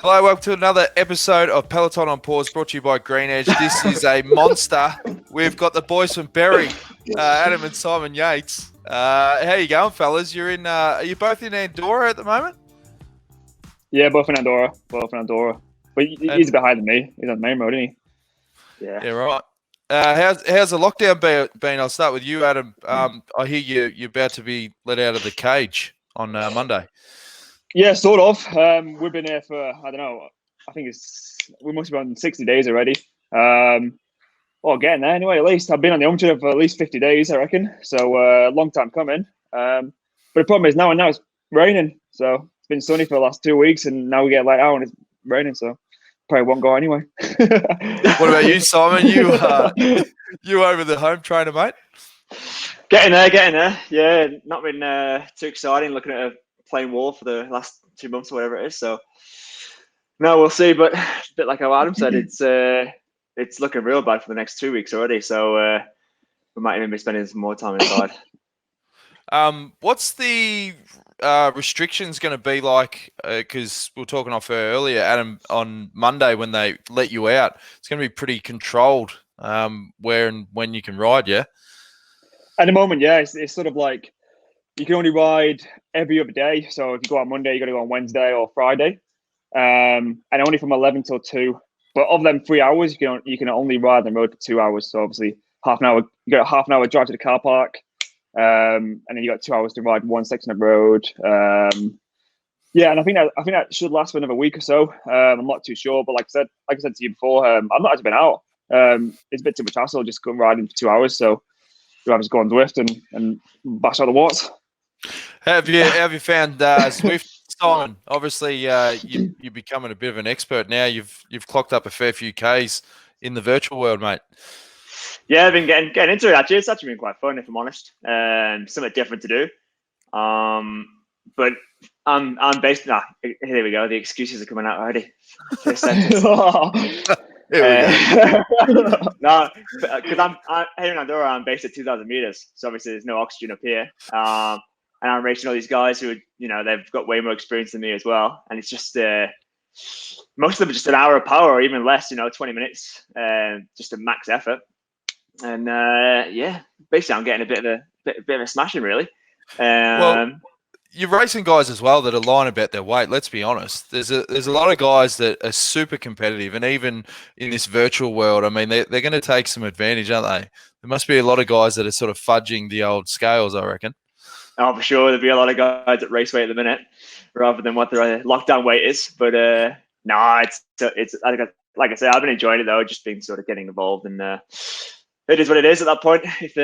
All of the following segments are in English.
Hello, welcome to another episode of Peloton on Pause, brought to you by Green Edge. This is a monster. We've got the boys from Berry, Adam and Simon Yates. How you going, fellas? Are you both in Andorra at the moment? Yeah, both in Andorra. But he's a bit higher than me. He's on the main road, isn't he? Yeah, right. How's the lockdown been? I'll start with you, Adam. I hear you're about to be let out of the cage on Monday. Yeah, sort of. We've been here for, I don't know, I think we must be on 60 days already. Getting there anyway, at least. I've been on the home trip for at least 50 days, I reckon. So, long time coming. But the problem is now it's raining. So, it's been sunny for the last 2 weeks, and now we get light out and it's raining. So, probably won't go anyway. What about you, Simon? You over the home trainer, mate? Getting there. Yeah, not been too exciting looking at a plain wall for the last 2 months or whatever it is. So no, we'll see. But a bit like how Adam said, it's looking real bad for the next 2 weeks already. So we might even be spending some more time inside. What's the restrictions going to be like? Because we were talking off earlier, Adam, on Monday when they let you out. It's going to be pretty controlled where and when you can ride, yeah? At the moment, yeah. It's sort of like you can only ride every other day. So if you go on Monday, you got to go on Wednesday or Friday. And only from 11 till 2. But of them 3 hours, you can only ride on the road for 2 hours. So obviously half an hour, you got a half an hour drive to the car park. And then you got 2 hours to ride one section of road. Yeah, and I think that should last for another week or so. I'm not too sure, but like I said to you before, I've not actually been out. It's a bit too much hassle just going riding for 2 hours. So you have to go on Zwift and bash out the watts. Have you found Zwift, Simon? Obviously, you're becoming a bit of an expert now. You've clocked up a fair few Ks in the virtual world, mate. Yeah, I've been getting into it actually. It's actually been quite fun, if I'm honest. Something different to do. But I'm based. Here we go. The excuses are coming out already. First sentence. No, because I'm here in Andorra. I'm based at 2,000 meters, so obviously there's no oxygen up here. And I'm racing all these guys who, they've got way more experience than me as well. And it's just most of them are just an hour of power or even less. 20 minutes, just a max effort. And basically I'm getting a bit of a smashing, really. Well, you're racing guys as well that are lying about their weight. Let's be honest. There's a lot of guys that are super competitive, and even in this virtual world, I mean, they're going to take some advantage, aren't they? There must be a lot of guys that are sort of fudging the old scales, I reckon. Oh, for sure. There'll be a lot of guys at race weight at the minute, rather than what their lockdown weight is. But it's like I said, I've been enjoying it though. Just been sort of getting involved, and it is what it is at that point. If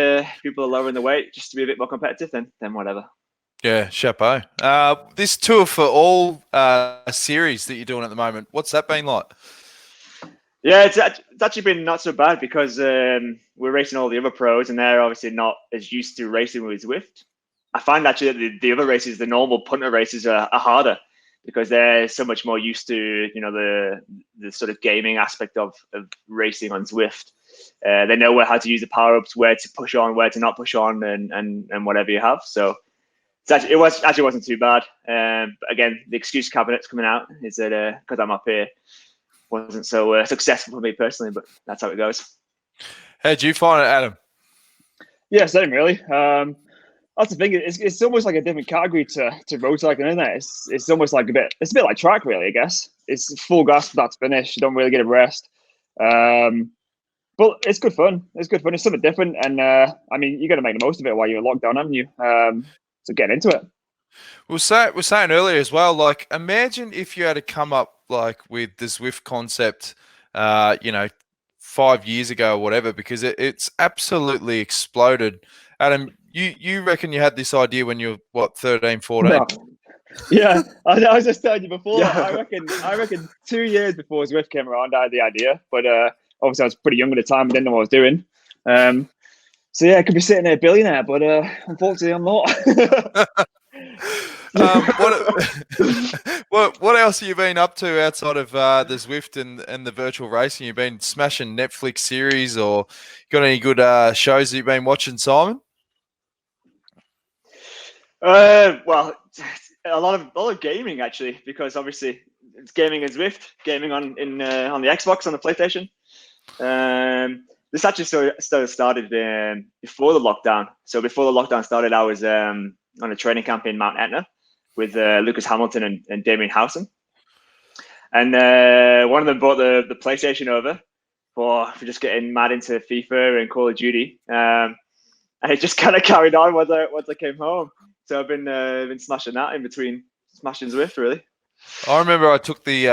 people are lowering the weight just to be a bit more competitive, then whatever. Yeah, chapeau. This Tour for All series that you're doing at the moment, what's that been like? Yeah, it's actually been not so bad because we're racing all the other pros, and they're obviously not as used to racing with Zwift. I find actually that the other races, the normal punter races, are harder because they're so much more used to the sort of gaming aspect of racing on Zwift. They know how to use the power ups, where to push on, where to not push on, and whatever you have. So it wasn't too bad. But again, the excuse cabinet's coming out is that because I'm up here, wasn't so successful for me personally, but that's how it goes. How'd you find it, Adam? Yeah, same really. That's the thing. It's almost like a different category to road cycling, isn't it? It's almost like it's a bit like track, really. I guess it's full gas from start to finish. You don't really get a rest. But it's good fun. It's something different, and I mean, you got to make the most of it while you're locked down, haven't you? So get into it. We're saying earlier as well. Like, imagine if you had to come up like with the Zwift concept, 5 years ago or whatever, because it's absolutely exploded. Adam, you reckon you had this idea when you were, 13, 14? No. Yeah, I was just telling you before. Yeah. I reckon 2 years before Zwift came around, I had the idea. But obviously, I was pretty young at the time and didn't know what I was doing. So yeah, I could be sitting there a billionaire, but unfortunately, I'm not. What else have you been up to outside of the Zwift and the virtual racing? You've been smashing Netflix series, or got any good shows that you've been watching, Simon? Well, a lot of gaming actually, because obviously it's gaming in Zwift, gaming on the Xbox, on the PlayStation. This actually started before the lockdown. So before the lockdown started, I was on a training camp in Mount Etna with Lucas Hamilton and Damien Howson. And one of them brought the PlayStation over for just getting mad into FIFA and Call of Duty. And it just kind of carried on once I came home. So I've been smashing that in between smashing Zwift, really. I remember I took the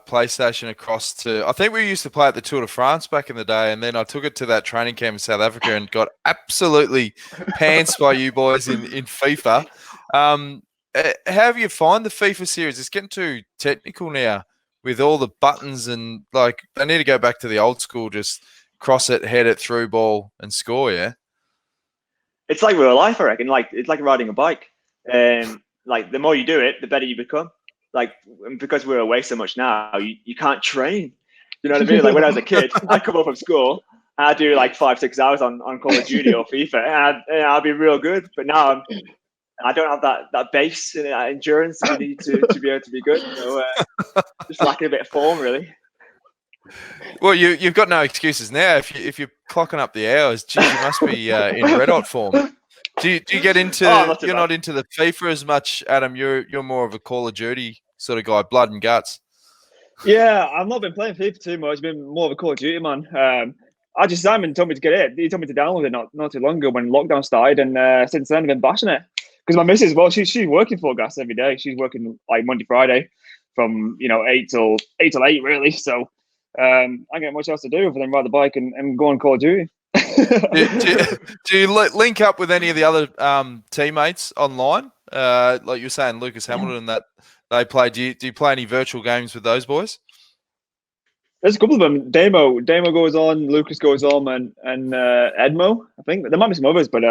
PlayStation across to, I think we used to play at the Tour de France back in the day, and then I took it to that training camp in South Africa and got absolutely pantsed by you boys in FIFA. How have you find the FIFA series? It's getting too technical now with all the buttons, and like they need to go back to the old school, just cross it, head it, through ball, and score, yeah? It's like real life, I reckon. Like, it's like riding a bike. Like, the more you do it, the better you become. Like, because we're away so much now, you can't train. You know what I mean? Like, when I was a kid, I'd come up from school and I'd do like 5-6 hours on Call of Duty or FIFA, and I'd be real good. But now I don't have that base and endurance that you need to be able to be good. So just lacking a bit of form, really. Well, you've got no excuses now. If you're clocking up the hours, geez, you must be in red hot form. Do you get into? You're not into the FIFA as much, Adam. You're more of a Call of Duty sort of guy, blood and guts. Yeah, I've not been playing FIFA too much. It's been more of a Call of Duty man. Simon told me to get it. He told me to download it not too long ago when lockdown started, and since then I've been bashing it. Because my missus, well, she's working full gas every day. She's working like Monday, Friday, from 8 till 8 really. So I don't get much else to do other than ride the bike and go on Call of Duty. do you link up with any of the other teammates online? Like you were saying, Lucas Hamilton, that they play. Do you play any virtual games with those boys? There's a couple of them. Damo goes on, Lucas goes on, and Edmo. I think there might be some others, but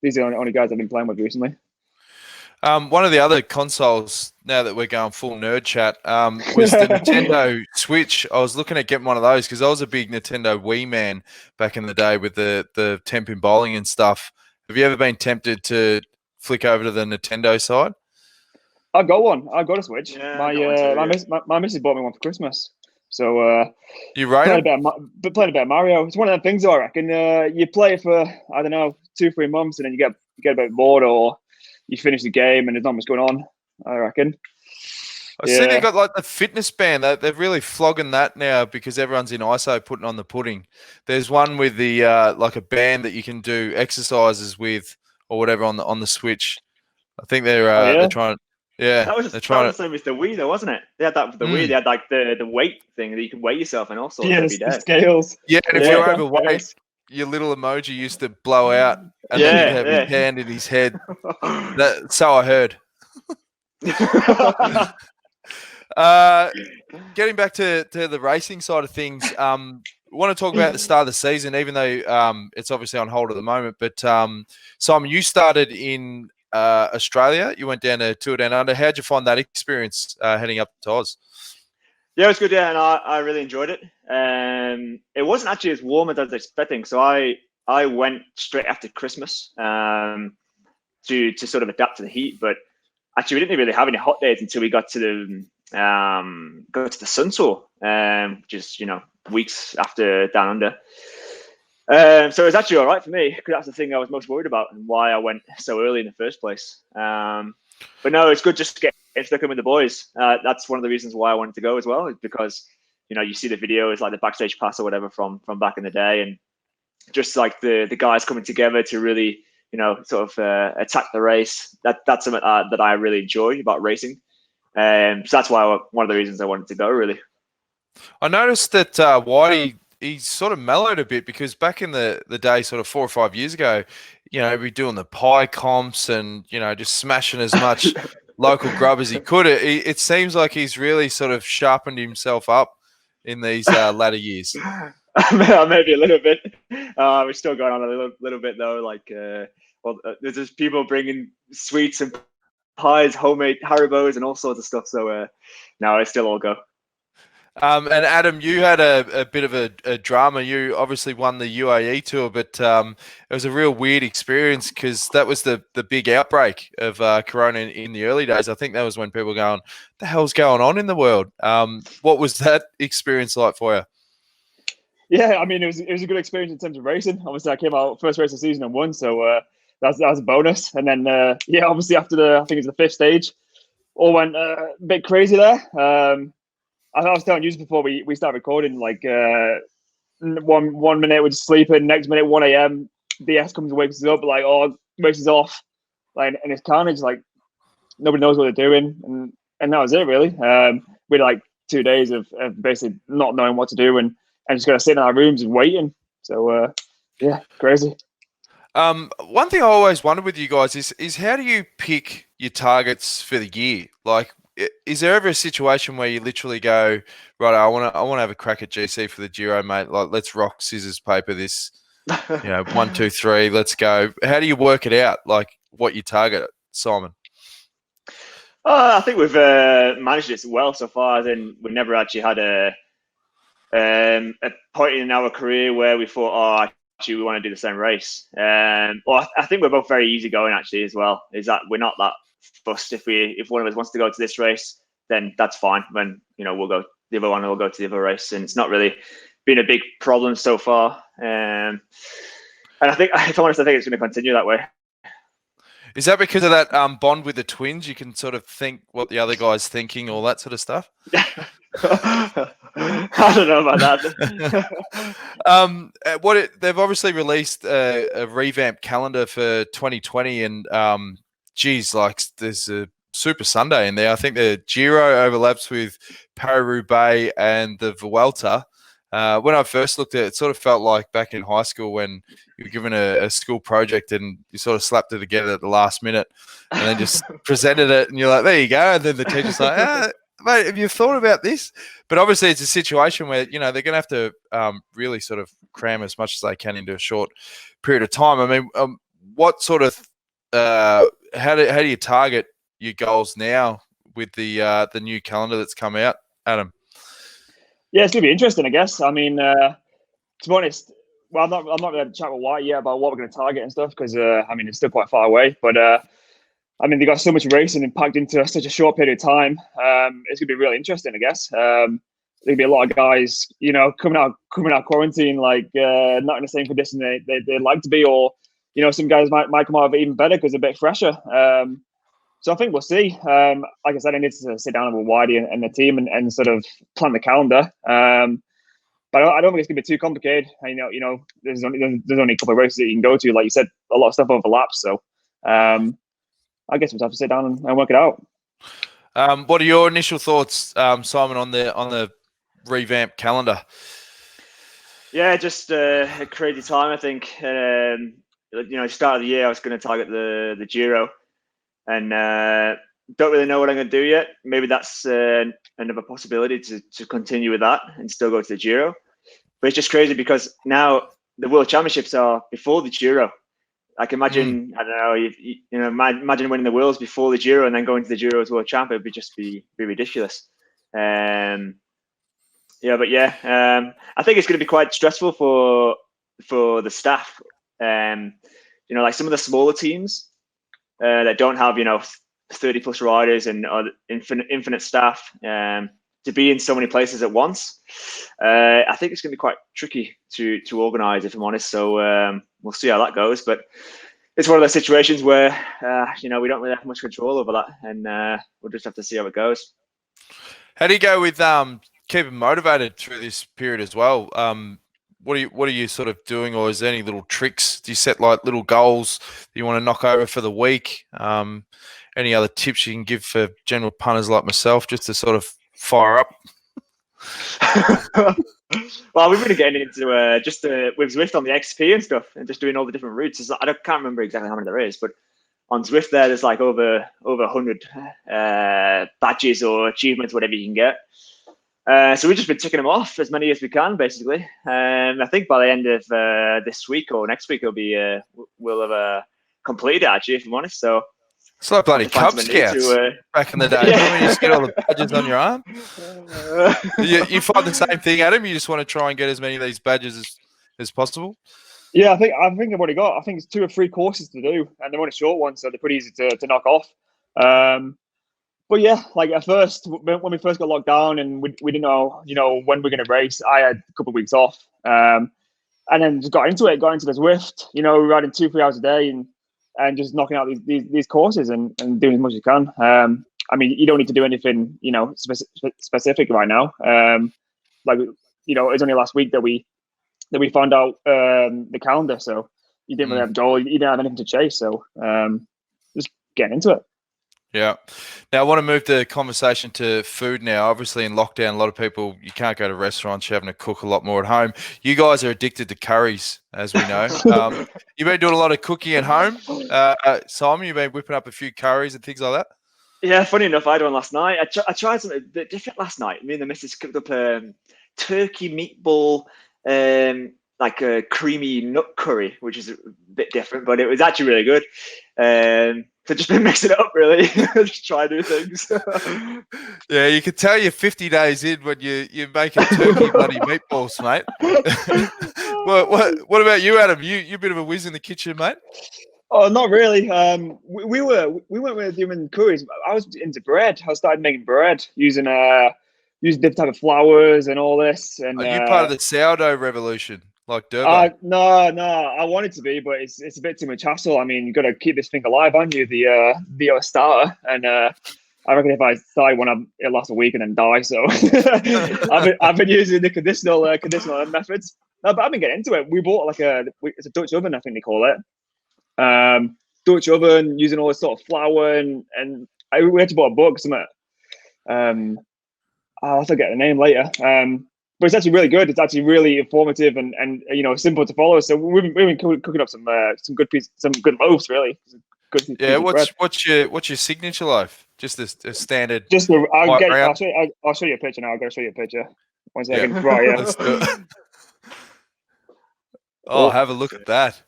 these are the only guys I've been playing with recently. One of the other consoles, now that we're going full nerd chat, was the Nintendo Switch. I was looking at getting one of those because I was a big Nintendo Wii man back in the day with the 10-pin bowling and stuff. Have you ever been tempted to flick over to the Nintendo side? I got one. I got a Switch. Yeah, my missus bought me one for Christmas. So you rate playing a bit of Mario. It's one of them things, I reckon. You play it for, I don't know, 2-3 months, and then you get a bit bored, or you finish the game and there's not much going on, I reckon. I see they got like the fitness band. They're really flogging that now because everyone's in ISO putting on the pudding. There's one with the like a band that you can do exercises with or whatever on the Switch. I think they're trying. Yeah, that was the same with the Wii, though, wasn't it? They had that with the Wii. They had like the weight thing that you can weigh yourself and all sorts every day. The scales. Yeah, and if you're overweight, your little emoji used to blow out, and then he'd have his hand in his head. So I heard. Getting back to the racing side of things, want to talk about the start of the season, even though it's obviously on hold at the moment. But Simon, you started in Australia. You went down to Tour Down Under. How'd you find that experience heading up to Oz? Yeah, it was good. Yeah, and I really enjoyed it. It wasn't actually as warm as I was expecting, so I went straight after Christmas to sort of adapt to the heat. But actually, we didn't really have any hot days until we got to the Sun Tour, which is weeks after Down Under. So it was actually all right for me because that's the thing I was most worried about and why I went so early in the first place. But no, it's good just to get stuck in with the boys. That's one of the reasons why I wanted to go as well, is because you see the videos like the backstage pass or whatever from back in the day, and just like the guys coming together to really sort of attack the race. That's something that I really enjoy about racing. So that's why one of the reasons I wanted to go, really. I noticed that Whitey, he sort of mellowed a bit because back in the day, sort of 4 or 5 years ago, he'd be doing the pie comps and, just smashing as much local grub as he could. It seems like he's really sort of sharpened himself up in these latter years. Maybe a little bit. We're still going on a little bit though. Like, there's just people bringing sweets and pies, homemade Haribos, and all sorts of stuff. So, no, I still all go. And Adam, you had a bit of a drama. You obviously won the UAE tour, but it was a real weird experience because that was the big outbreak of Corona in the early days. I think that was when people were going, "The hell's going on in the world?" What was that experience like for you? Yeah, I mean, it was a good experience in terms of racing. Obviously, I came out first race of the season and won, so that was a bonus. And then obviously after I think it was the fifth stage, all went a bit crazy there. I was telling you before we started recording, like one minute we're just sleeping, next minute 1 a.m. DS comes and wakes us up, like, oh, race is off, like, and it's carnage. Like nobody knows what they're doing, and that was it really. We had like 2 days of basically not knowing what to do and just gonna sit in our rooms and waiting. So yeah, crazy. One thing I always wondered with you guys is how do you pick your targets for the year? Like, is there ever a situation where you literally go, right, I want to have a crack at GC for the Giro, mate. Like, let's rock, scissors, paper this. 1, 2, 3, let's go. How do you work it out? Like, what you target, Simon? I think we've managed it well so far. Then we never actually had a point in our career where we thought, oh, actually, we want to do the same race. Well, I think we're both very easygoing actually as well. Is that we're not that fussed. If one of us wants to go to this race, then that's fine. When we'll go, the other one will go to the other race, and it's not really been a big problem so far. And I think, if I'm honest, I think it's going to continue that way. Is that because of that bond with the twins? You can sort of think what the other guy's thinking, all that sort of stuff. I don't know about that. They've obviously released a revamped calendar for 2020, and like there's a Super Sunday in there. I think the Giro overlaps with Paris-Roubaix and the Vuelta. When I first looked at it, it sort of felt like back in high school when you were given a school project and you sort of slapped it together at the last minute and then just presented it and you're like, there you go. And then the teacher's like, mate, have you thought about this? But obviously it's a situation where, they're going to have to really sort of cram as much as they can into a short period of time. I mean, what sort of how do you target your goals now with the new calendar that's come out, Adam? Yeah, it's gonna be interesting, I guess. I mean, to be honest, well, I'm not going to chat with White yet about what we're going to target and stuff because I mean it's still quite far away. But I mean they got so much racing and packed into such a short period of time. It's gonna be really interesting, I guess. There'll be a lot of guys, coming out quarantine, like not in the same condition they'd like to be, or some guys might come out of it even better because they're a bit fresher. So I think we'll see. Like I said, I need to sit down with Whitey and the team and sort of plan the calendar. But I don't think it's going to be too complicated. There's only a couple of races that you can go to. Like you said, a lot of stuff overlaps. So I guess we'll have to sit down and work it out. What are your initial thoughts, Simon, on the revamped calendar? Yeah, just a crazy time, I think. Start of the year, I was going to target the Giro. And don't really know what I'm going to do yet. Maybe that's another possibility to continue with that and still go to the Giro. But it's just crazy because now the World Championships are before the Giro. Like imagine, I don't know, imagine winning the Worlds before the Giro and then going to the Giro as World Champ. It would just be ridiculous. I think it's going to be quite stressful for the staff. Like some of the smaller teams that don't have 30 plus riders and infinite staff to be in so many places at once. I think it's going to be quite tricky to organize, if I'm honest. So we'll see how that goes. But it's one of those situations where we don't really have much control over that, and we'll just have to see how it goes. How do you go with keeping motivated through this period as well? What are you sort of doing, or is there any little tricks? Do you set like little goals that you want to knock over for the week? Any other tips you can give for general punters like myself, just to sort of fire up? Well, we've been getting into with Zwift on the XP and stuff, and just doing all the different routes. Can't remember exactly how many there is, but on Zwift there's like over 100 badges or achievements, whatever you can get. So we've just been ticking them off as many as we can, basically. And I think by the end of this week or next week, we'll have completed it, actually, if I'm honest. So It's like bloody Find Cub something new Scouts to, back in the day. Yeah. Remember when you used to get all the badges on your arm? You find the same thing, Adam? You just want to try and get as many of these badges as possible? Yeah, I think I've already got. I think it's 2 or 3 courses to do, and they're only short ones, so they're pretty easy to knock off. But yeah, like at first, when we first got locked down and we didn't know, when we're going to race, I had a couple of weeks off, and then just got into the Zwift. Riding 2-3 hours a day and just knocking out these courses and doing as much as you can. I mean, you don't need to do anything, specific right now. It's only last week that we found out the calendar, so you didn't really have a goal, you didn't have anything to chase, so just getting into it. Yeah. Now I want to move the conversation to food now. Obviously in lockdown, a lot of people, you can't go to restaurants, you're having to cook a lot more at home. You guys are addicted to curries, as we know. You've been doing a lot of cooking at home. Simon, you've been whipping up a few curries and things like that? Yeah, funny enough, I had one last night. I tried something a bit different last night. Me and the missus cooked up turkey meatball, like a creamy nut curry, which is a bit different, but it was actually really good. So just been mixing it up, really. Just try new things. Yeah, you can tell you're 50 days in when you're making turkey bloody meatballs, mate. What about you, Adam? You a bit of a whiz in the kitchen, mate? Oh, not really. We weren't doing curries. I was into bread. I started making bread using different type of flours and all this. And are you part of the sourdough revolution, like Durban? No. I wanted to be, but it's a bit too much hassle. I mean, you got to keep this thing alive, aren't you? The starter, and I reckon if I started one, it'll last a week and then die. So I've been using the conditional methods. No, but I've been getting into it. We bought it's a Dutch oven, I think they call it. Dutch oven, using all this sort of flour and we had to buy a book, something. I'll have to get the name later. But it's actually really good. It's actually really informative and simple to follow. So we've been cooking up some good loaves, really. Yeah, what's your signature loaf? Just a standard. I'll show you a picture now. I've got to show you a picture. 1 second. Yeah. Right, yeah. Let's do it. Oh, have a look at that.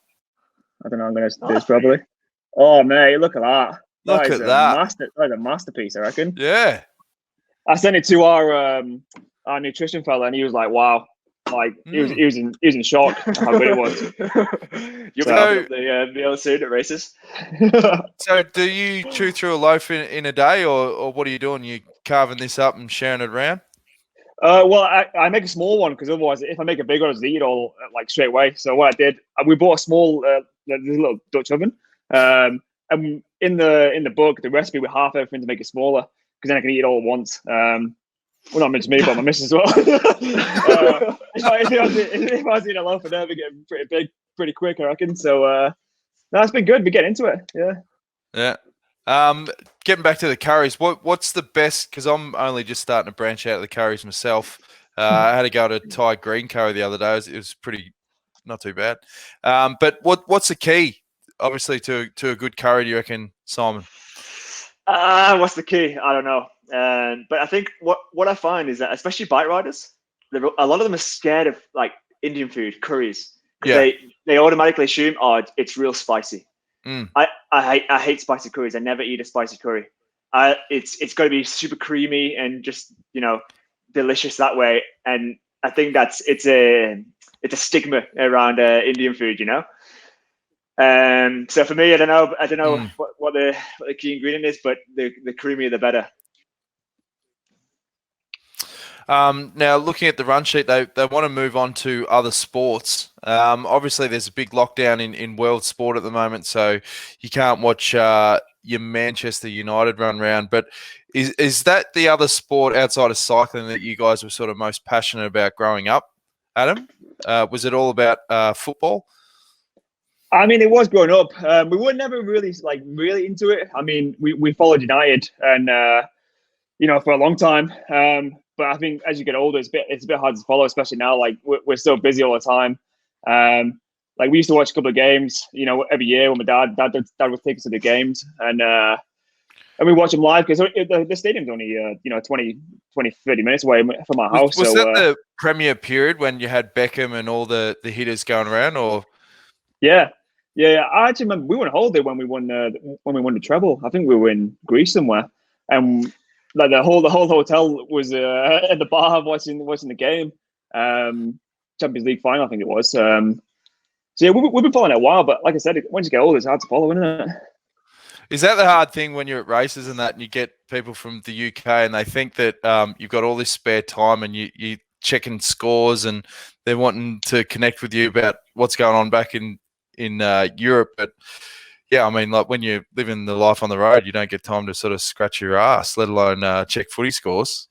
I don't know. I'm going to do this properly. Oh, mate, look at that. Look at that. That's a masterpiece, I reckon. Yeah. I sent it to our nutrition fella, and he was like, "Wow!" Like he was in shock how good it was. You'll be up the other soon at races. So, do you chew through a loaf in a day, or what are you doing? You carving this up and sharing it around? Well, I make a small one because otherwise, if I make a big one, I'll just eat it all like straight away. So what I did, we bought a small, little Dutch oven, and in the book, the recipe with half everything to make it smaller because then I can eat it all at once. Well, not just me, but my missus as well. If I was eating a loaf a day, I'd be getting pretty big, pretty quick, I reckon. So, no, it's been good. We get into it, yeah. Yeah. Getting back to the curries, what's the best? Because I'm only just starting to branch out of the curries myself. I had to go to Thai green curry the other day. It was pretty, not too bad. But what's the key, obviously, to a good curry? Do you reckon, Simon? What's the key? I don't know. But I think what I find is that especially bike riders, a lot of them are scared of like Indian food, curries. Yeah. They automatically assume, it's real spicy. I hate spicy curries. I never eat a spicy curry. It's got to be super creamy and just delicious that way. And I think it's a stigma around Indian food, So for me, I don't know what the key ingredient is, but the creamier the better. Now, looking at the run sheet, they want to move on to other sports. Obviously, there's a big lockdown in world sport at the moment, so you can't watch your Manchester United run round. But is that the other sport outside of cycling that you guys were sort of most passionate about growing up, Adam? Was it all about football? I mean, it was growing up. We were never really into it. I mean, we followed United and for a long time. But I think as you get older, it's a bit hard to follow, especially now. Like we're so busy all the time. Like we used to watch a couple of games, every year when my dad would take us to the games, and we watch them live because the stadium's only 20, 30 minutes away from our house. Was that the Premier period when you had Beckham and all the hitters going around, or? Yeah, Yeah, I actually remember we were on holiday when we won the treble. I think we were in Greece somewhere, and like the whole hotel was at the bar watching the game, Champions League final, I think it was. So yeah, we've been following it a while, but like I said, once you get older, it's hard to follow, isn't it? Is that the hard thing when you're at races and that, and you get people from the UK and they think that you've got all this spare time and you checking scores and they're wanting to connect with you about what's going on back in Europe, but yeah, I mean, like when you're living the life on the road, you don't get time to sort of scratch your ass, let alone check footy scores.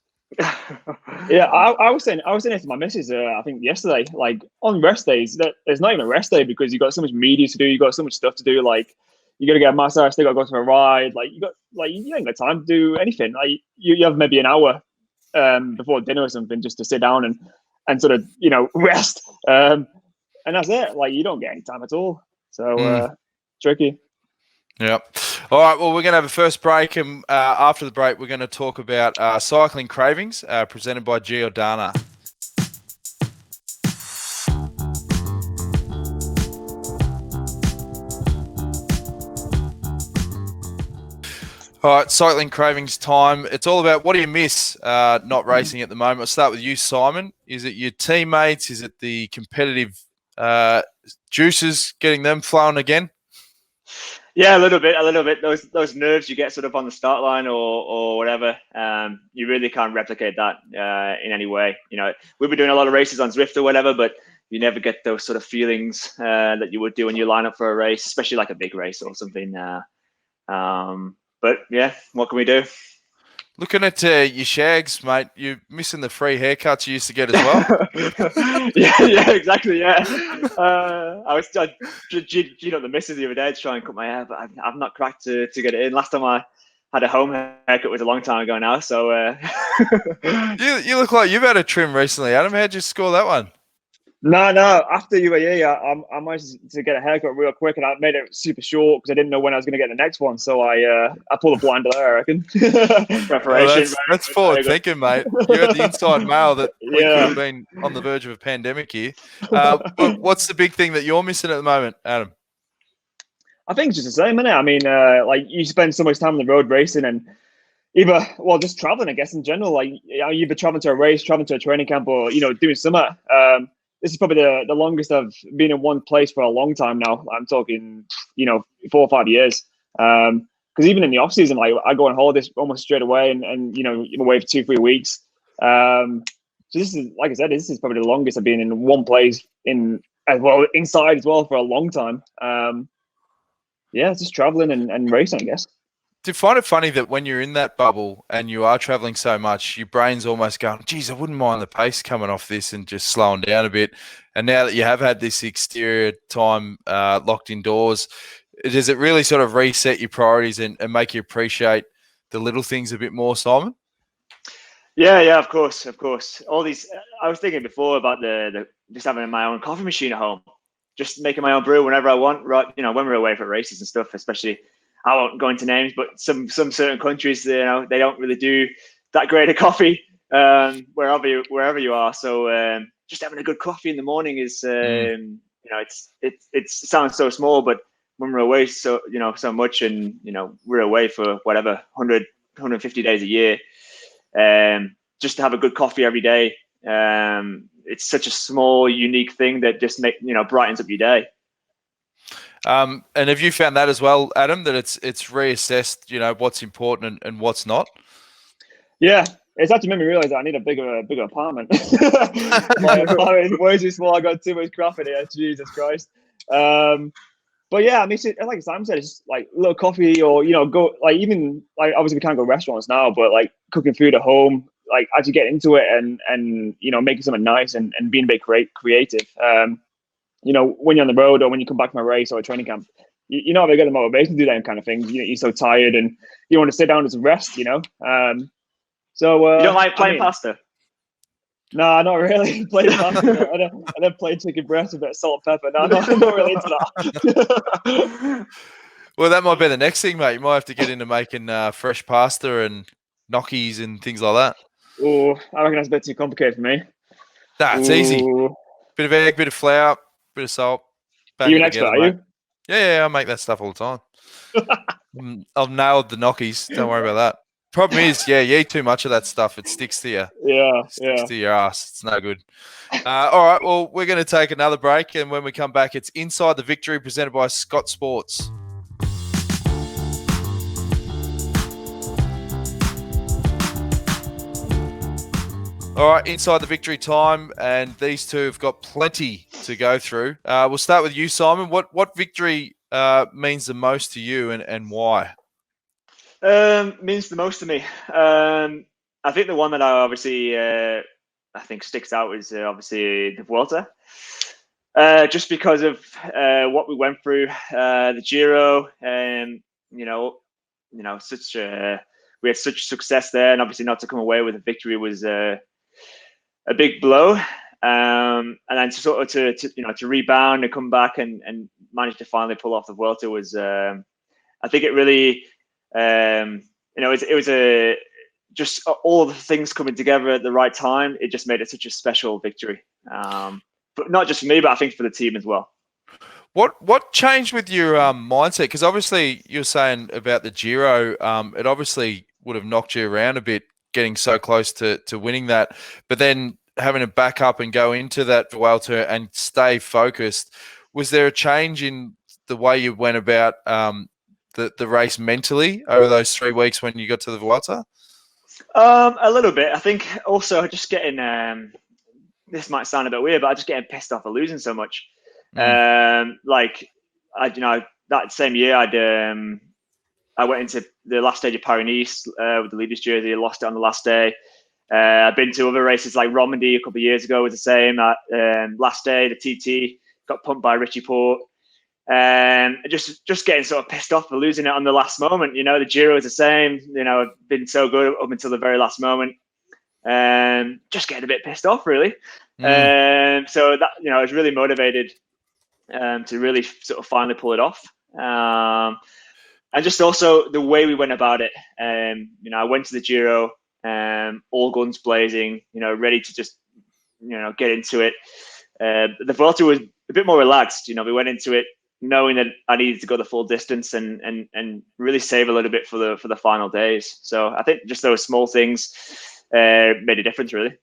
Yeah, I was saying it to my missus. I think yesterday, like on rest days, there's not even a rest day because you got so much media to do, you got so much stuff to do. Like you got to get a massage, still got to go for a ride. Like you ain't got time to do anything. Like you have maybe an hour before dinner or something just to sit down and sort of rest. And that's it. Like you don't get any time at all. So tricky. Yeah. All right. Well, we're going to have a first break, and after the break, we're going to talk about cycling cravings presented by Giordana. All right, cycling cravings time. It's all about what do you miss not racing at the moment. I'll start with you, Simon. Is it your teammates? Is it the competitive juices, getting them flowing again? Yeah, a little bit. Those nerves you get sort of on the start line or whatever, you really can't replicate that in any way. We've been doing a lot of races on Zwift or whatever, but you never get those sort of feelings that you would do when you line up for a race, especially like a big race or something. But yeah, what can we do? Looking at your shags, mate, you're missing the free haircuts you used to get as well. yeah, exactly. Yeah, I was the missus the other day to try and cut my hair, but I've not cracked to get it in. Last time I had a home haircut was a long time ago now. So you look like you've had a trim recently, Adam. How'd you score that one? No. After UAE, I managed to get a haircut real quick, and I made it super short because I didn't know when I was going to get the next one. So I pulled a blinder there, I reckon. Preparation. That's forward thinking, mate. You're the inside mail that we could have been on the verge of a pandemic here. What's the big thing that you're missing at the moment, Adam? I think it's just the same, isn't it? I mean, like you spend so much time on the road racing and just traveling, I guess, in general. Like either traveling to a race, traveling to a training camp, or doing summer. This is probably the longest I've been in one place for a long time now. I'm talking, 4 or 5 years. Because even in the off season, like I go on holidays almost straight away, and I'm away for 2-3 weeks. So this is, like I said, this is probably the longest I've been in one place inside as well for a long time. Just traveling and racing, I guess. Do you find it funny that when you're in that bubble and you are traveling so much, your brain's almost going, geez, I wouldn't mind the pace coming off this and just slowing down a bit. And now that you have had this exterior time locked indoors, does it really sort of reset your priorities and make you appreciate the little things a bit more, Simon? Yeah, of course. All these, I was thinking before about the just having my own coffee machine at home, just making my own brew whenever I want, right? When we're away for races and stuff, especially. I won't go into names, but some certain countries, they don't really do that great of coffee wherever you are. So just having a good coffee in the morning is, it sounds so small, but when we're away so much, and we're away for whatever 100, 150 days a year, just to have a good coffee every day, it's such a small, unique thing that just brightens up your day. And have you found that as well, Adam, that it's reassessed, what's important and what's not? Yeah, it's actually made me realize that I need a bigger apartment. My apartment is way too small. I got too much crap in it. Jesus Christ. But yeah, I mean, like Sam said, it's just like a little coffee, or go like even like obviously we can't go restaurants now, but like cooking food at home, like actually get into it and making something nice and being a bit creative. When you're on the road or when you come back from a race or a training camp, you know, they get the motivation to do that kind of thing. You're so tired and you want to sit down and just rest, So you don't like plain pasta? No, not really. Plain pasta. I don't play chicken breast with a bit of salt and pepper. No, I'm not really into that. Well, that might be the next thing, mate. You might have to get into making fresh pasta and gnocchis and things like that. Oh, I reckon that's a bit too complicated for me. Nah, it's easy. Bit of egg, bit of flour, bit of salt. Are you an expert, are you? Yeah, I make that stuff all the time. I've nailed the gnocchies. Don't worry about that. Problem is, yeah, you eat too much of that stuff, it sticks to you. Yeah, It sticks to your ass. It's no good. All right, well, we're going to take another break, and when we come back, it's Inside the Victory presented by Scott Sports. All right, Inside the Victory time, and these two have got plenty to go through. We'll start with you, Simon. What victory means the most to you, and why? Means the most to me. I think the one that I obviously I think sticks out is obviously the Vuelta. Just because of what we went through, the Giro, and such we had such success there, and obviously not to come away with a victory was a big blow. And then to sort of to rebound and come back and manage to finally pull off the Vuelta was, I think it really, it was just all the things coming together at the right time. It just made it such a special victory. But not just for me, but I think for the team as well. What changed with your mindset? Because obviously you're saying about the Giro, it obviously would have knocked you around a bit, getting so close to winning that, but then having to back up and go into that Vuelta and stay focused. Was there a change in the way you went about the race mentally over those 3 weeks when you got to the Vuelta? A little bit. I think also just getting this might sound a bit weird, but I just getting pissed off of losing so much. Like that same year I went into the last stage of Paris-Nice with the leaders jersey. I lost it on the last day. I've been to other races like Romandy a couple of years ago was the same. Last day, the TT got pumped by Richie Port. Just getting sort of pissed off for losing it on the last moment. The Giro is the same. I've been so good up until the very last moment. Just getting a bit pissed off, really. So that I was really motivated to really sort of finally pull it off. And just also the way we went about it. I went to the Giro, all guns blazing, ready to just get into it. The Vuelta was a bit more relaxed. We went into it knowing that I needed to go the full distance and really save a little bit for the final days. So I think just those small things made a difference, really.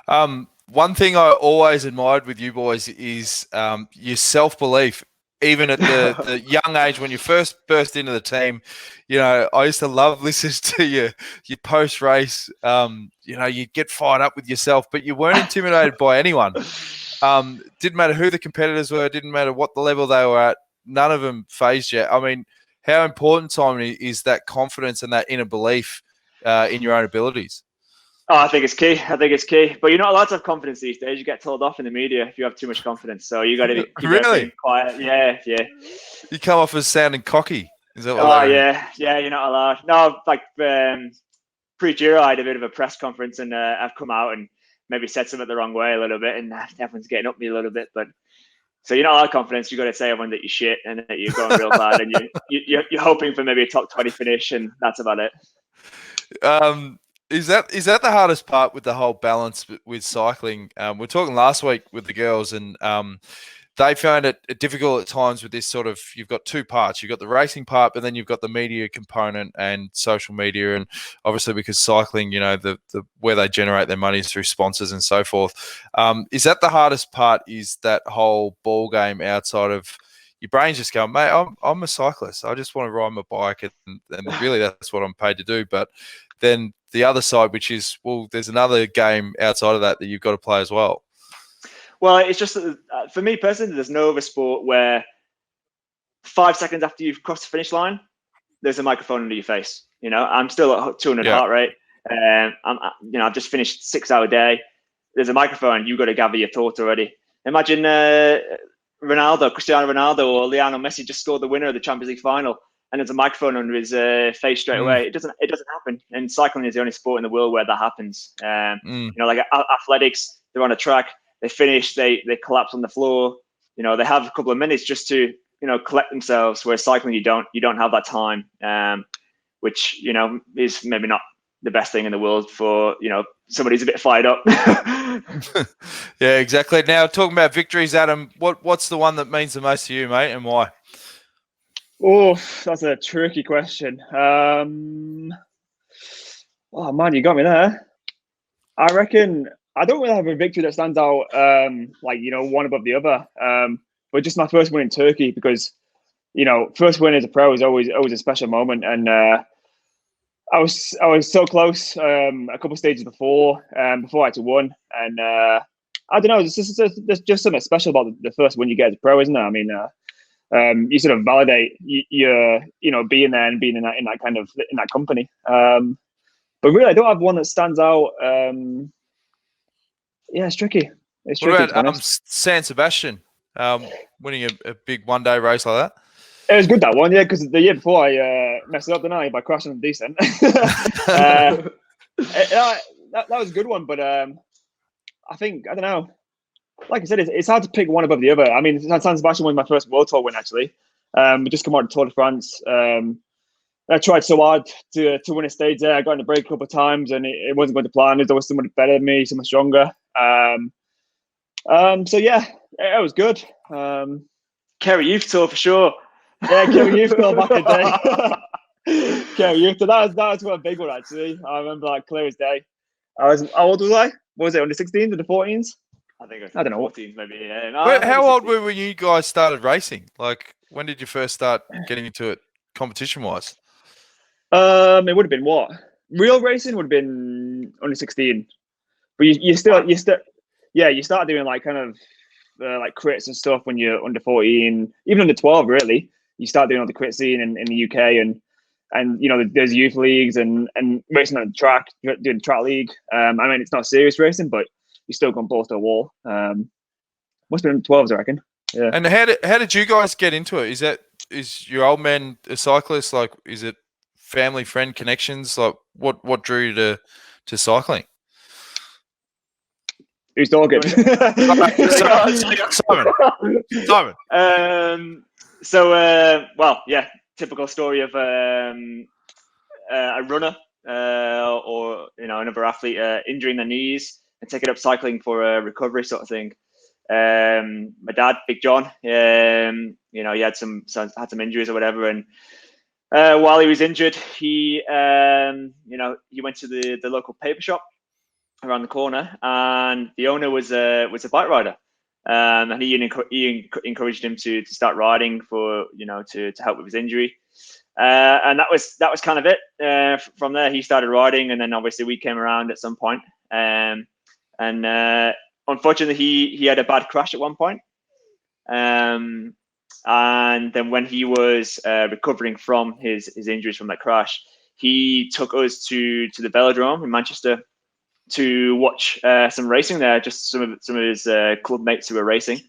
One thing I always admired with you boys is your self-belief. Even at the young age when you first burst into the team, I used to love listening to your post-race. You'd get fired up with yourself, but you weren't intimidated by anyone. Didn't matter who the competitors were, didn't matter what the level they were at, none of them fazed you. I mean, how important, Simon, is that confidence and that inner belief in your own abilities? Oh, I think it's key. But you're not allowed to have confidence these days. You get told off in the media if you have too much confidence. So you got to keep really quiet. Yeah. You come off as sounding cocky. Is that what? Oh, yeah. You're not allowed. No, like pre-Giro, I had a bit of a press conference, and I've come out and maybe said something the wrong way a little bit, and everyone's getting up me a little bit. But so you're not allowed confidence. You got to say everyone that you're shit and that you're going real bad, and you're hoping for maybe a top 20 finish, and that's about it. Is that the hardest part with the whole balance with cycling? We're talking last week with the girls, and they found it difficult at times with this sort of, you've got two parts. You've got the racing part, but then you've got the media component and social media. And obviously because cycling, the where they generate their money is through sponsors and so forth. Is that the hardest part, is that whole ball game outside of your brain's just going, mate, I'm a cyclist. I just want to ride my bike, and really that's what I'm paid to do. But then the other side, which is, well, there's another game outside of that you've got to play as well. Well, it's just for me personally, there's no other sport where 5 seconds after you've crossed the finish line, there's a microphone under your face. I'm still at 200 heart rate. I've just finished 6-hour day. There's a microphone. You've got to gather your thoughts already. Imagine Cristiano Ronaldo or Lionel Messi just scored the winner of the Champions League final, and there's a microphone under his face straight away. It doesn't happen. And cycling is the only sport in the world where that happens. Like athletics, they're on a track, they finish, they collapse on the floor. They have a couple of minutes just to collect themselves. Whereas cycling, you don't have that time, which is maybe not the best thing in the world for, you know, somebody who's a bit fired up. Yeah, exactly. Now, talking about victories, Adam, what's the one that means the most to you, mate, and why? Oh, that's a tricky question. Oh man, you got me there. I reckon I don't really have a victory that stands out, like, you know, one above the other. But just my first win in Turkey, because, you know, first win as a pro is always a special moment, and I was so close a couple of stages before I actually won, and I don't know, there's just something special about the first win you get as a pro, isn't there? I mean, you sort of validate your, you know, being there and being in that kind of in that company. But really, I don't have one that stands out. Yeah, it's tricky. It's tricky. What about San Sebastian, winning a big one-day race like that? It was good, that one, yeah, because the year before I messed it up, didn't I, by crashing on the descent. That was a good one, but I think, I don't know. Like I said, it's hard to pick one above the other. I mean, San Sebastian was my first World Tour win, actually. We just come out of Tour de France. I tried so hard to win a stage there. I got in the break a couple of times, and it wasn't going to plan. There was someone better than me, someone stronger. So yeah, it was good. Kerry Youth Tour for sure. Yeah, Kerry Youth Tour back in the day. Kerry Youth Tour, that was a big one, actually. I remember that clear as day. How old was I? What was it, under 16s, under 14s? I don't know. 14s maybe. Yeah. No, how old were when you guys started racing? Like, when did you first start getting into it competition-wise? It would have been what? Real racing would have been under 16. But you start doing like kind of like crits and stuff when you're under 14, even under 12, really. You start doing all the crit scene in the UK, and you know, there's youth leagues and racing on the track, doing the track league. I mean, it's not serious racing, but you're still going balls to the wall. Must have been 12s, I reckon. Yeah. And how did you guys get into it? Is your old man a cyclist? Like, is it family friend connections? Like, what drew you to cycling? Who's talking? Simon. Well, yeah, typical story of a runner or, you know, another athlete injuring their knees and taking up cycling for a recovery sort of thing. My dad, Big John, you know, he had some injuries or whatever, and while he was injured, he you know, he went to the local paper shop around the corner, and the owner was a bike rider, and he encouraged him to start riding for, you know, to help with his injury, and that was kind of it. From there, he started riding, and then obviously we came around at some point, and unfortunately he had a bad crash at one point, and then when he was recovering from his injuries from that crash, he took us to the Velodrome in Manchester to watch some racing there, just some of his club mates who were racing,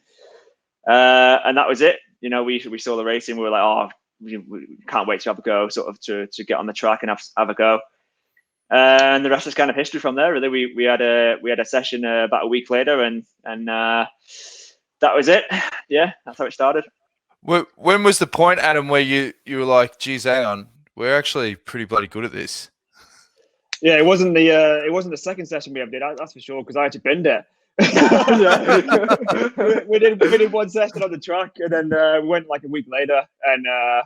and that was it. You know, we saw the racing, we were like, oh, we can't wait to have a go, sort of to get on the track and have a go. And the rest is kind of history from there. Really, we had a session about a week later, and that was it. Yeah, that's how it started. When was the point, Adam, where you were like, geez, hang on, we're actually pretty bloody good at this? Yeah, it wasn't the second session we ever did, that's for sure, because I actually binned it. we did one session on the track, and then we went like a week later, and there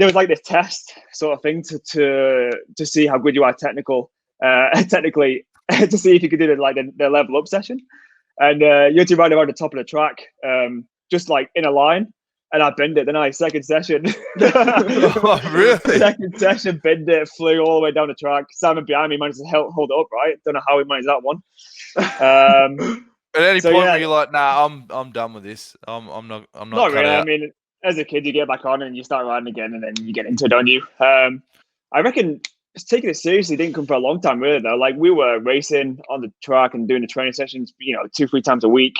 was like this test sort of thing to see how good you are technically, to see if you could do the level up session, and you had to ride around the top of the track, just like in a line. And I binned it. Then second session. Oh, really? Second session, binned it, flew all the way down the track. Simon behind me managed to hold it up, right? Don't know how he managed that one. At any point where you're like, nah, I'm done with this. I'm not. Not really. I mean, as a kid, you get back on and you start riding again, and then you get into it, don't you? I reckon taking it seriously didn't come for a long time, really. Though, like, we were racing on the track and doing the training sessions, you know, 2-3 times a week.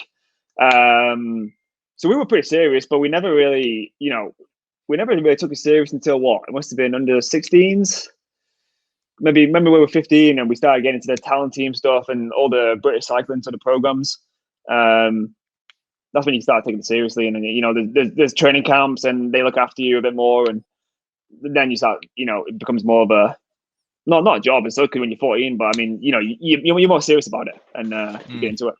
So we were pretty serious, but we never really took it serious until what? It must have been under 16s. Maybe remember we were 15 and we started getting into the talent team stuff and all the British cycling sort of programs. That's when you start taking it seriously, and then, you know, there's training camps and they look after you a bit more, and then you start, you know, it becomes more of a not a job. It's okay when you're 14, but I mean, you know, you're more serious about it, and you get into it.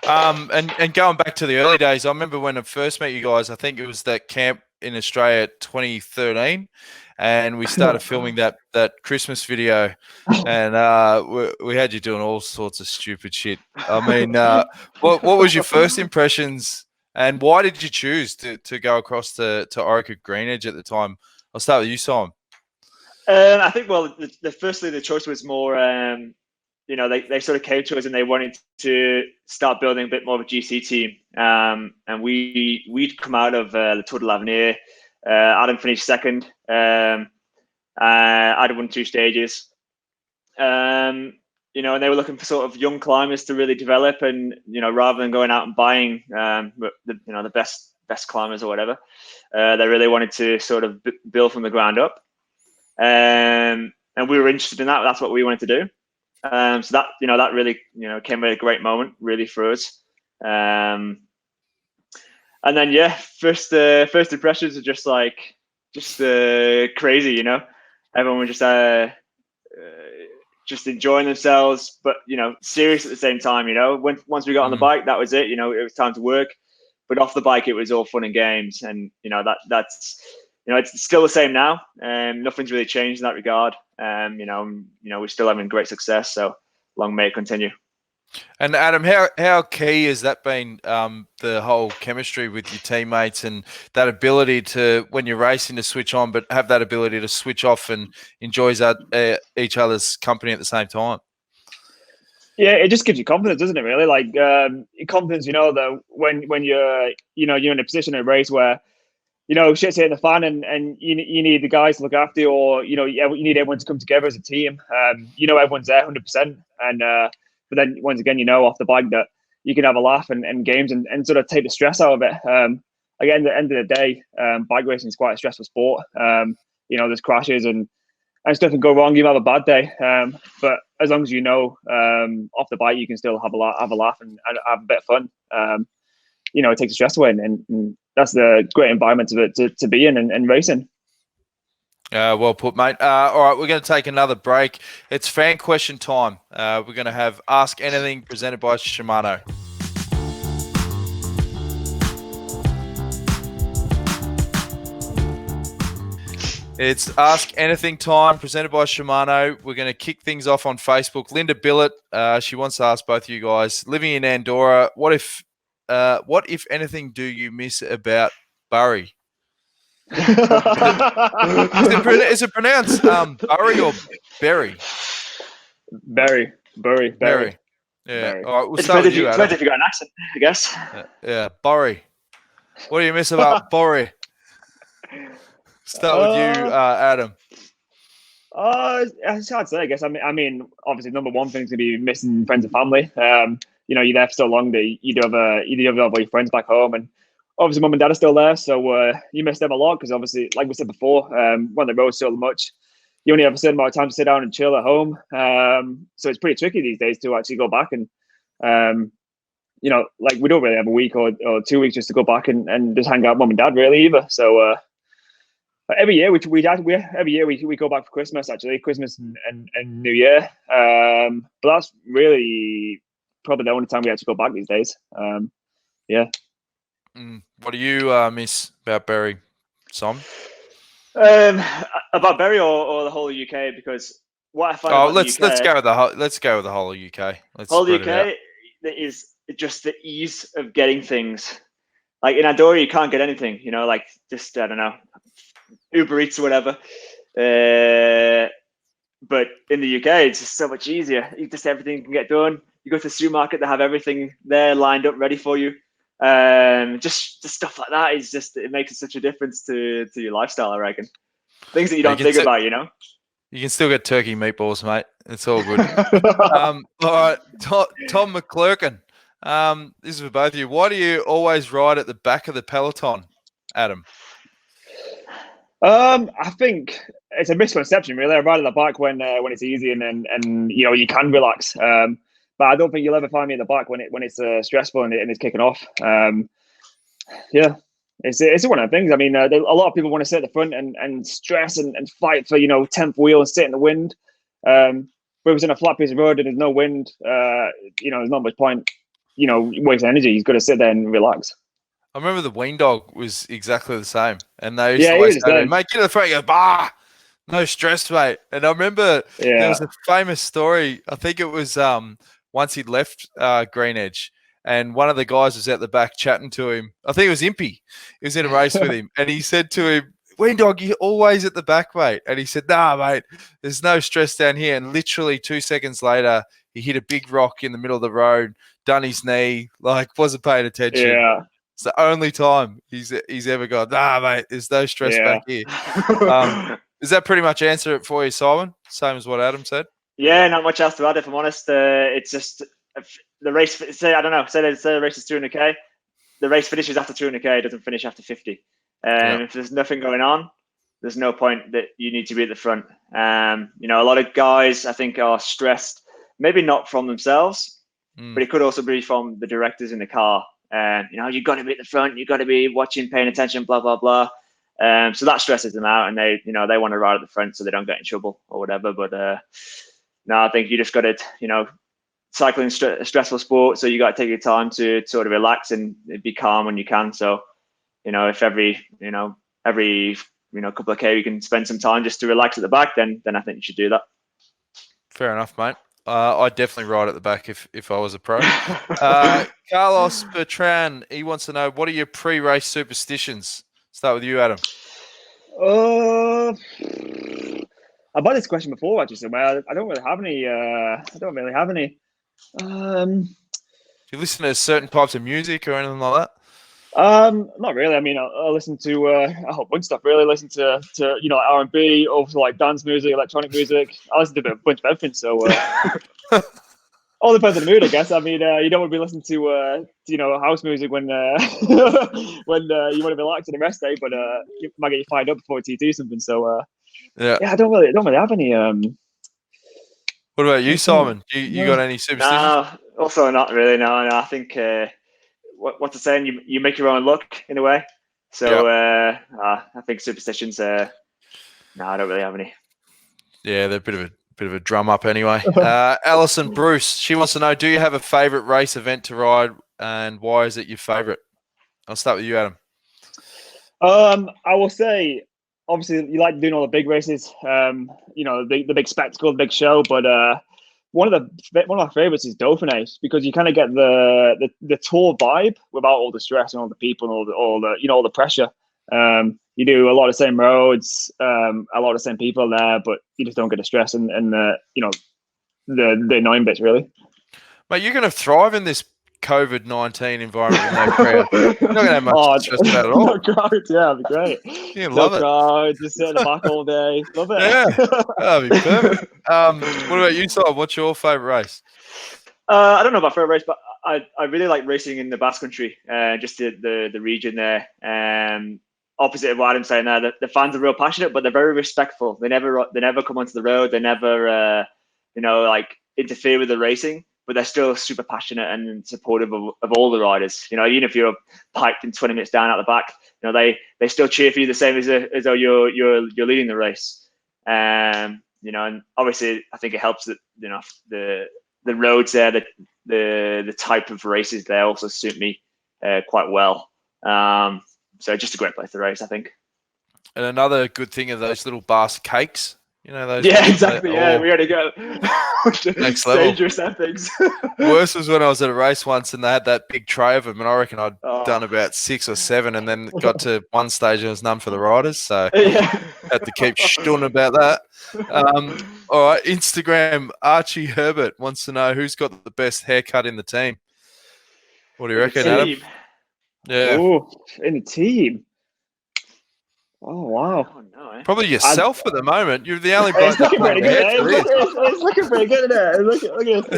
And going back to the early days, I remember when I first met you guys. I think it was that camp in Australia 2013, and we started filming that Christmas video, and we had you doing all sorts of stupid shit. I mean, what was your first impressions, and why did you choose to go across to Orica Greenedge at the time? I'll start with you, Simon. I think, well, firstly, the choice was more, you know, they sort of came to us and they wanted to start building a bit more of a GC team. And we'd come out of the Tour de l'Avenir. Adam finished second. I'd won 2 stages. You know, and they were looking for sort of young climbers to really develop, and, you know, rather than going out and buying, the best climbers or whatever, they really wanted to sort of build from the ground up. And we were interested in that. That's what we wanted to do. So that, you know, that really, you know, came at a great moment really for us. And then, yeah, first impressions are just crazy, you know. Everyone was just enjoying themselves, but, you know, serious at the same time, you know. Once we got on the bike, that was it, you know, it was time to work. But off the bike, it was all fun and games. And, you know, that's you know, it's still the same now. Nothing's really changed in that regard. You know, we're still having great success. So long may it continue. And Adam, how key has that been, the whole chemistry with your teammates and that ability to, when you're racing, to switch on, but have that ability to switch off and enjoy each other's company at the same time? Yeah, it just gives you confidence, doesn't it? Really, like confidence. You know, that when you're in a position in a race where, you know, shit's hitting the fan, and you need the guys to look after you, or, you know, you need everyone to come together as a team. You know, everyone's there 100%, and but then once again, you know, off the bike that you can have a laugh and games and sort of take the stress out of it. Again, at the end of the day, bike racing is quite a stressful sport. You know, there's crashes and stuff can go wrong. You have a bad day, but as long as you know, off the bike, you can still have a laugh and have a bit of fun. You know, it takes the stress away, and that's the great environment of it to be in and racing. Well put, mate. All right, we're going to take another break. It's fan question time. We're going to have Ask Anything presented by Shimano. It's Ask Anything time presented by Shimano. We're going to kick things off on Facebook. Linda Billett, she wants to ask both of you guys, living in Andorra, what if anything do you miss about Burry? Is it pronounced Burry or Berry? Berry. Yeah. Berry. All right, we'll start with you, Adam. Depends if you got an accent, I guess. Yeah, Burry. What do you miss about Burry? Start with you, Adam. It's hard to say, I guess. I mean, obviously, number one thing is going to be missing friends and family. You know, you're there for so long that you do have all your friends back home, and obviously, mum and dad are still there, so you miss them a lot because, obviously, like we said before, when the road's so much, you only have a certain amount of time to sit down and chill at home. So it's pretty tricky these days to actually go back and, you know, like we don't really have a week or 2 weeks just to go back and just hang out with mum and dad really either. So every year we go back for Christmas, actually, Christmas and New Year. But that's really probably the only time we actually go back these days. Yeah. What do you miss about Berry, Sam? About Berry or the whole of UK? Because what I find about let's the UK, go with the whole of UK. Whole of UK is just the ease of getting things. Like in Andorra, you can't get anything. You know, like just I don't know, Uber Eats or whatever. But in the UK, it's just so much easier. Everything can get done. You go to the supermarket, they have everything there lined up, ready for you. Just stuff like that is it makes such a difference to your lifestyle, I reckon. Things that you don't think about, you know. You can still get turkey meatballs, mate. It's all good. All right, Tom McClurkin. This is for both of you. Why do you always ride at the back of the Peloton, Adam? I think it's a misconception, really. I ride at the bike when it's easy and you know, you can relax. But I don't think you'll ever find me at the back when it's stressful and it's kicking off. Yeah, it's one of the things. I mean, a lot of people want to sit at the front and stress and fight for, you know, 10th wheel and sit in the wind. But if it's in a flat piece of road and there's no wind, there's not much point, wasting energy. He's got to sit there and relax. I remember the Ween Dog was exactly the same. And they used Yeah, to he always was say to the him, mate, get to the front. He goes, bah, no stress, mate. And I remember there was a famous story. I think it was once he'd left Green Edge and one of the guys was at the back chatting to him. I think it was Impy. He was in a race with him. And he said to him, Ween Dog, you're always at the back, mate. And he said, nah, mate, there's no stress down here. And literally 2 seconds later, he hit a big rock in the middle of the road, done his knee, wasn't paying attention. Yeah. It's the only time he's ever gone, nah, mate, there's no stress back here. Does that pretty much answer it for you, Simon? Same as what Adam said? Yeah, not much else to add, if I'm honest. It's just the race, say the race is 200k, the race finishes after 200k, it doesn't finish after 50. If there's nothing going on, there's no point that you need to be at the front. A lot of guys, I think, are stressed, maybe not from themselves, but it could also be from the directors in the car. You've got to be at the front, you've got to be watching, paying attention, blah, blah, blah. So that stresses them out and they want to ride at the front so they don't get in trouble or whatever. But no, I think you just got to, cycling a stressful sport. So you got to take your time to sort of relax and be calm when you can. So, if every couple of K you can spend some time just to relax at the back, then I think you should do that. Fair enough, mate. I'd definitely ride at the back if I was a pro. Carlos Bertrand, he wants to know, what are your pre-race superstitions? Start with you, Adam. I've had this question before, actually. So I don't really have any. Do you listen to certain types of music or anything like that? Not really. I mean, I listen to a whole bunch of stuff. Really, listen to R&B, also like dance music, electronic music. I listen to a bunch of everything. So all depends on the mood, I guess. I mean, you don't want to be listening to house music when you want to relax on the rest day, but you might get you fired up before you do something. So yeah, I don't really have any. What about you, Simon? You got any superstitions? No, also not really. No. I think what's the saying? You make your own luck in a way. So I think superstitions. No, I don't really have any. Yeah, they're a bit of a drum up anyway. Alison Bruce, she wants to know, do you have a favourite race event to ride and why is it your favourite? I'll start with you, Adam. I will say, obviously, you like doing all the big races, the big spectacle, the big show. But one of my favorites is Dauphiné because you kind of get the tour vibe without all the stress and all the people and all the pressure. You do a lot of the same roads, a lot of the same people there, but you just don't get the stress and the annoying bits, really. Mate, you're going to thrive in this COVID-19 environment with no crowd. You're not going to have much stress about it at all. No crowd, yeah, it'd be great. You love it. Crowd, just sit in the back all day. Love it. Yeah, that'd be perfect. What about you, Simon? What's your favourite race? I don't know about favorite race, but I really like racing in the Basque Country, just the region there. Opposite of what I'm saying there, the fans are real passionate, but they're very respectful. They never come onto the road. They never interfere with the racing, but they're still super passionate and supportive of all the riders. Even if you're piped in 20 minutes down at the back, they still cheer for you the same as though you're leading the race. And obviously I think it helps that the roads there, the type of races there also suit me quite well. So just a great place to race, I think. And another good thing are those little Basque cakes. Those. Yeah, exactly. Yeah, we had to go next level. Dangerous ethics. Worst was when I was at a race once and they had that big tray of them, and I reckon I'd done about 6 or 7, and then got to one stage and there was none for the riders, so had to keep shooting about that. All right, Instagram, Archie Herbert wants to know who's got the best haircut in the team. What do you reckon, Adam? Yeah. Ooh, in the team. Oh, wow. Oh, no, Probably yourself at the moment. You're the only bloke. It's looking pretty good. It's looking pretty good there. Look at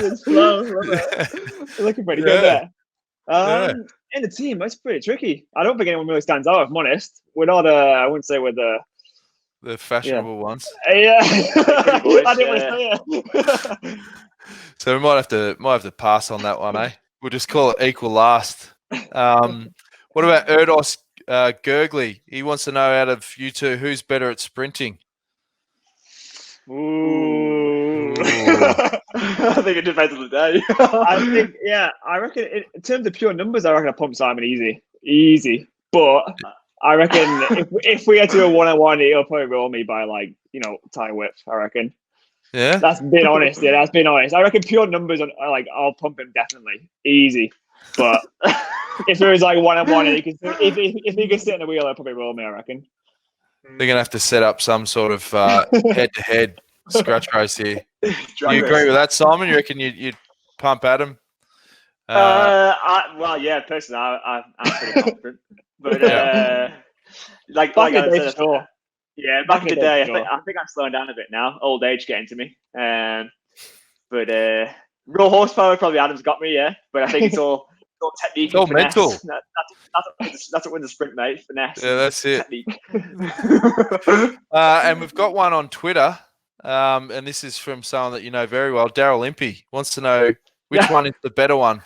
it's slow. It's looking pretty good there. In the team, that's pretty tricky. I don't think anyone really stands out, if I'm honest. We're not, I wouldn't say we're the fashionable ones. Yeah. Boys, I didn't want to say it. So we might have to pass on that one, eh? We'll just call it equal last. What about Erdos Gurgley? He wants to know, out of you two, who's better at sprinting? Ooh. I think it depends on the day. I reckon in terms of pure numbers, I reckon I pump Simon easy. But I reckon if we had to go 1-on-1, he'll probably roll me by tie width. I reckon. Yeah, that's being honest. Yeah, that's being honest. I reckon pure numbers I'll pump him definitely easy. But if there was 1-on-1, and if he could sit in the wheel, he'll probably roll me. I reckon. they're gonna have to set up some sort of head-to-head scratch race here. You agree with that, Simon? You reckon you'd pump Adam? Personally, I'm pretty confident. But back in the day, sure. Yeah, back in the day, I think I'm slowing down a bit now. Old age getting to me. But raw horsepower, probably Adam's got me. Yeah, but I think it's all technique. It's all finesse. mental. That's what wins the sprint, mate. Finesse. Yeah, that's it. Technique. And we've got one on Twitter, and this is from someone that you know very well. Daryl Impey wants to know which one is the better one.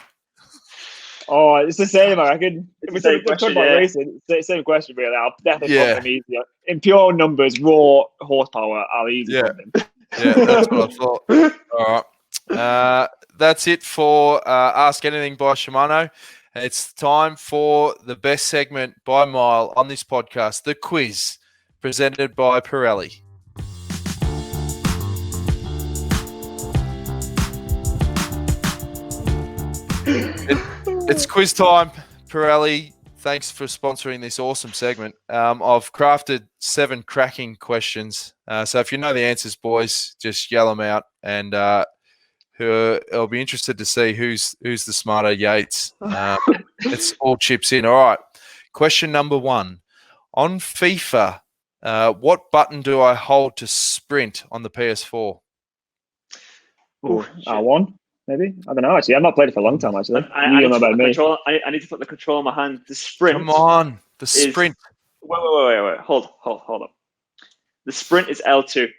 Oh, it's the same, I reckon. It's the same question, about racing, same question, really. I'll definitely pump him easier. In pure numbers, raw horsepower, I'll easily pump him. Yeah, that's what I thought. All right. That's it for Ask Anything by Shimano. It's time for the best segment by mile on this podcast, the quiz, presented by Pirelli. It's quiz time, Pirelli. Thanks for sponsoring this awesome segment. I've crafted 7 cracking questions. So if you know the answers, boys, just yell them out. And I'll be interested to see who's the smarter Yates. It's all chips in. All right. Question number 1. On FIFA, what button do I hold to sprint on the PS4? R1. Maybe? I don't know, actually. I've not played it for a long time, actually. I need to put the control in my hand. The sprint. Come on. The sprint. Wait. Hold up. The sprint is L2.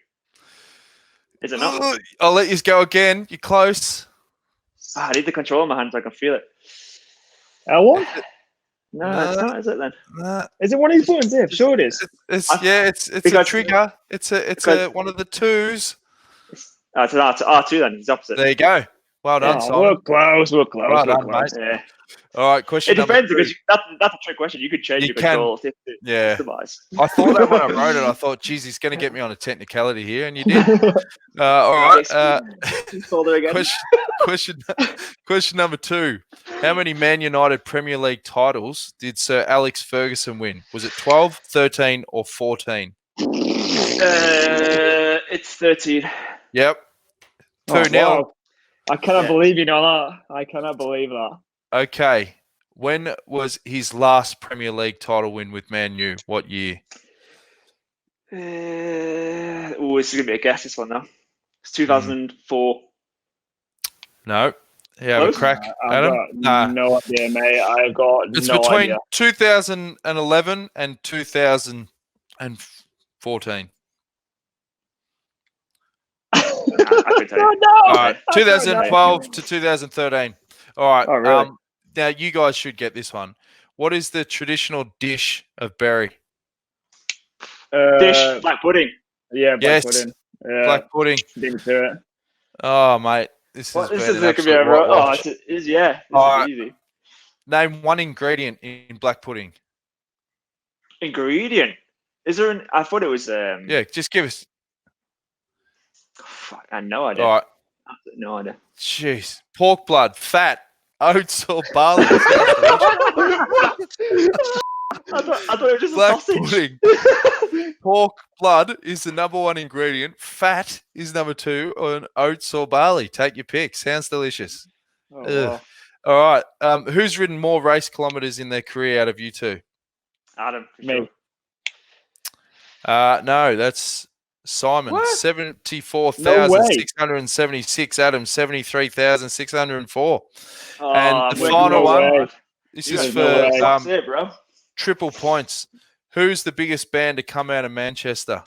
Is it not? I'll let you go again. You're close. I need the control in my hand so I can feel it. L1? No, it's not, is it then? Is it one of these buttons here? Sure it is. It's a trigger. It's one of the 2s. It's an R2 then. It's opposite. There you go. Well done, Simon. We're close. Well done, mate. Yeah. All right, question. It depends because that's a trick question. You could change your controls. Yeah. I thought that when I wrote it, I thought, geez, he's going to get me on a technicality here, and you did. All right. Question number 2. How many Man United Premier League titles did Sir Alex Ferguson win? Was it 12, 13, or 14? It's 13. Yep. 2-0. Wow. I cannot believe you know that. I cannot believe that. Okay. When was his last Premier League title win with Man U? What year? This is going to be a guess, this one now. It's 2004. No. You have a crack, Adam? No idea, mate. I've got it's no idea. It's between 2011 and 2014. No. All right, 2012 to 2013. All right. Oh, really? Now you guys should get this one. What is the traditional dish of Berry? Dish, black pudding. Yeah, black pudding. Yeah. Black pudding. Beat me to it. Oh, mate, this going is to be a it's easy. Name one ingredient in black pudding. Ingredient? Is there I thought it was. Yeah, just give us. Fuck, I had no idea. All right. No idea. Jeez. Pork blood, fat, oats or barley. I thought it was just black a sausage. Pudding. Pork blood is the number 1 ingredient. Fat is number 2, and oats or barley. Take your pick. Sounds delicious. Oh, wow. All right. Who's ridden more race kilometers in their career out of you two? Adam. Me. Sure. No, that's Simon. What? 74,676. Adam, 73,604. And the final one. This is for bro. triple points. Who's the biggest band to come out of Manchester?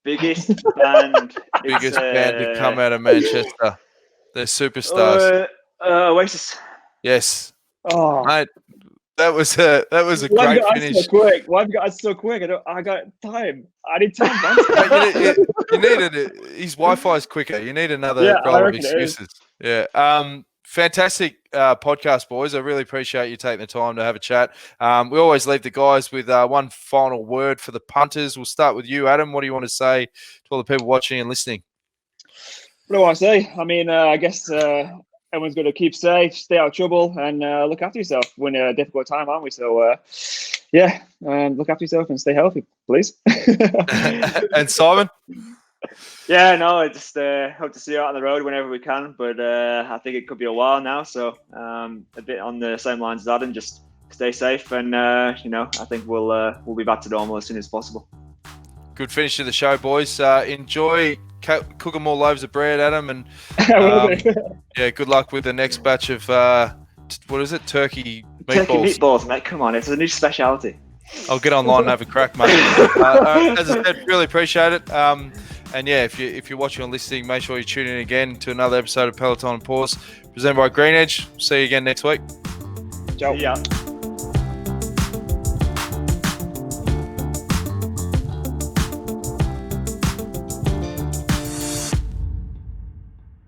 Biggest band. Biggest band to come out of Manchester. They're superstars. Oasis. Yes. Oh, Mate, That was a Why have great you got us finish. so quick? Why have you got us so quick? I got time. I need time, man. You needed it. His Wi-Fi is quicker. You need another Yeah, I roll of reckon it is. excuses. Yeah. Fantastic podcast, boys. I really appreciate you taking the time to have a chat. We always leave the guys with one final word for the punters. We'll start with you, Adam. What do you want to say to all the people watching and listening? What do I say? I mean, I guess everyone's going to keep safe, stay out of trouble, and look after yourself. We're in a difficult time, aren't we? So, look after yourself and stay healthy, please. And Simon? Yeah, no, I just hope to see you out on the road whenever we can. But I think it could be a while now, so a bit on the same lines as Adam. Just stay safe, and I think we'll be back to normal as soon as possible. Good finish to the show, boys. Enjoy cooking more loaves of bread, Adam, and good luck with the next batch of what is it? Turkey meatballs. Turkey meatballs, mate. Come on, it's a new specialty. I'll get online and have a crack, mate. As I said, really appreciate it. And yeah, if you're watching or listening, make sure you tune in again to another episode of Peloton and Pause, presented by Green Edge. See you again next week. Ciao. Yeah.